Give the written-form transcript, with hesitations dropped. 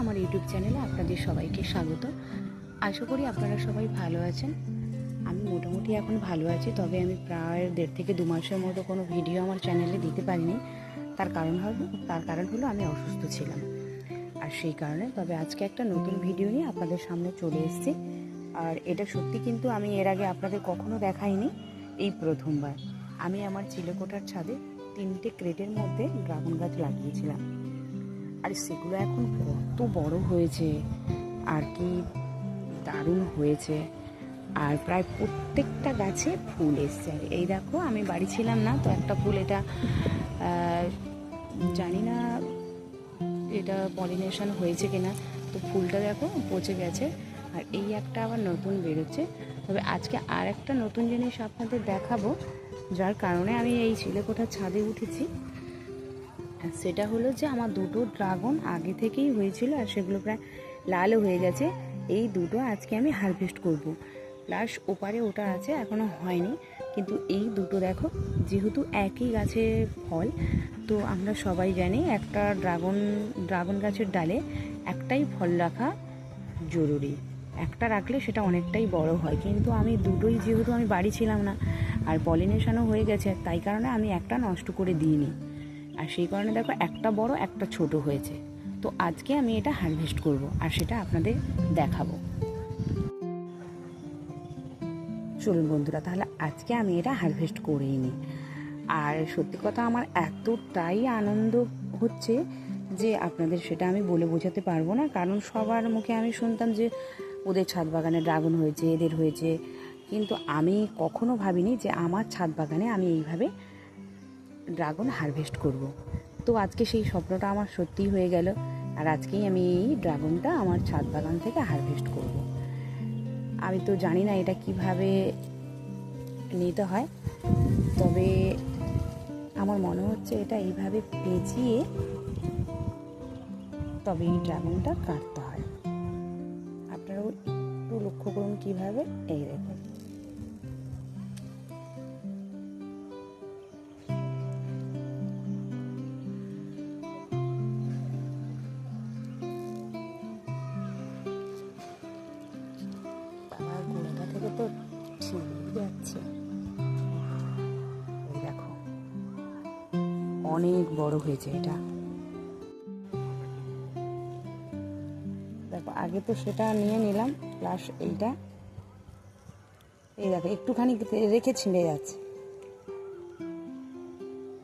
আমার ইউটিউব চ্যানেলে আপনাদের সবাইকে স্বাগত। আশা করি আপনারা সবাই ভালো আছেন। আমি মোটামুটি এখন ভালো আছি, তবে আমি প্রায় 1.5 থেকে 2 মাসের মতো কোনো ভিডিও আমার চ্যানেলে দিতে পারিনি। তার কারণ হলো আমি অসুস্থ ছিলাম, আর সেই কারণে তবে আজকে একটা নতুন ভিডিও নিয়ে আপনাদের সামনে চলে এসেছি। আর এটা সত্যি কিন্তু আমি এর আগে আপনাদের কখনো দেখাইনি, এই প্রথমবার। আমি আমার চিলেকোঠার ছাদে 3টে ক্রেটের মধ্যে ড্রাগন গাছ লাগিয়েছিলাম, আর সেগুলো এখন কত বড় হয়েছে আর কি দারুণ হয়েছে। আর প্রায় প্রত্যেকটা গাছে ফুল এসছে। আর এই দেখো, আমি বাড়ি ছিলাম না, তো একটা ফুল, এটা জানি না এটা পলিনেশন হয়েছে কিনা, তো ফুলটা দেখো পচে গেছে। আর এই একটা আবার নতুন বেরোচ্ছে। তবে আজকে আর একটা নতুন জিনিস আপনাদের দেখাবো, যার কারণে আমি এই চিলেকোঠার ছাদে উঠেছি। সেটা হলো যে আমার 2টো ড্রাগন আগে থেকেই হয়েছিল, আর সেগুলো প্রায় লালও হয়ে গেছে। এই 2টো আজকে আমি হারভেস্ট করব। প্লাস ওপারে ওটা আছে, এখনও হয়নি। কিন্তু এই 2টো দেখো, যেহেতু একই গাছের ফল, তো আমরা সবাই জানি একটা ড্রাগন গাছের ডালে একটাই ফল রাখা জরুরি। একটা রাখলে সেটা অনেকটাই বড় হয়। কিন্তু আমি দুটোই, যেহেতু আমি বাড়ি ছিলাম না আর পলিনেশনও হয়ে গেছে, তাই কারণে আমি একটা নষ্ট করে দিইনি। আর সেই কারণে দেখো, একটা বড় একটা ছোট হয়েছে। তো আজকে আমি এটা হারভেস্ট করব, আর সেটা আপনাদের দেখাবো। চলুন বন্ধুরা, তাহলে আজকে আমি এটা হারভেস্ট করেই নিই। আর সত্যি কথা, আমার এতটাই আনন্দ হচ্ছে যে আপনাদের সেটা আমি বলে বোঝাতে পারবো না। কারণ সবার মুখে আমি শুনতাম যে ওদের ছাদ বাগানে ড্রাগন হয়েছে, এদের হয়েছে, কিন্তু আমি কখনো ভাবিনি যে আমার ছাদ বাগানে আমি এইভাবে ড্রাগন হারভেস্ট করব। তো আজকে সেই স্বপ্নটা আমার সত্যিই হয়ে গেল। আর আজকেই আমি এই ড্রাগনটা আমার ছাদ বাগান থেকে হারভেস্ট করব। আমি তো জানি না এটা কিভাবে নিতে হয়, তবে আমার মনে হচ্ছে এটা এইভাবে পেঁচিয়ে তবে এই ড্রাগনটা কাটতে হয়। আপনারাও একটু লক্ষ্য করুন কীভাবে। এই দেখুন, বাবার গোড়াটা থেকে তো ছিঁড়ে যাচ্ছে। এই দেখো, অনেক বড় হয়েছে এটা। দেখো, আগে তো সেটা নিয়ে নিলাম, প্লাস এইটা, এই দেখো একটুখানি রেখে ছিঁড়ে যাচ্ছে।